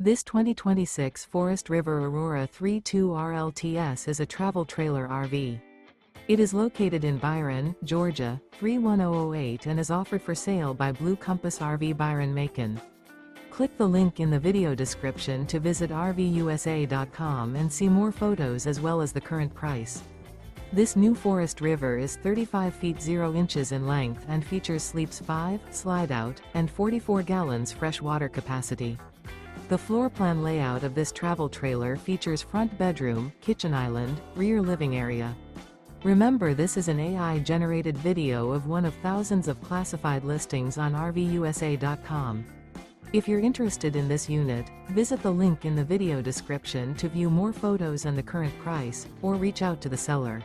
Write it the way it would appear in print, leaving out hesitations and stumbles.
This 2026 Forest River Aurora 3.2 RLTS is a travel trailer RV. It is located in Byron, Georgia, 31008 and is offered for sale by Blue Compass RV Byron-Macon. Click the link in the video description to visit RVUSA.com and see more photos as well as the current price. This new Forest River is 35 feet 0 inches in length and features sleeps 5, Slideout, and 44 gallons fresh water capacity. The floor plan layout of this travel trailer features front bedroom, kitchen island, rear living area. Remember, this is an AI-generated video of one of thousands of classified listings on RVUSA.com. If you're interested in this unit, visit the link in the video description to view more photos and the current price, or reach out to the seller.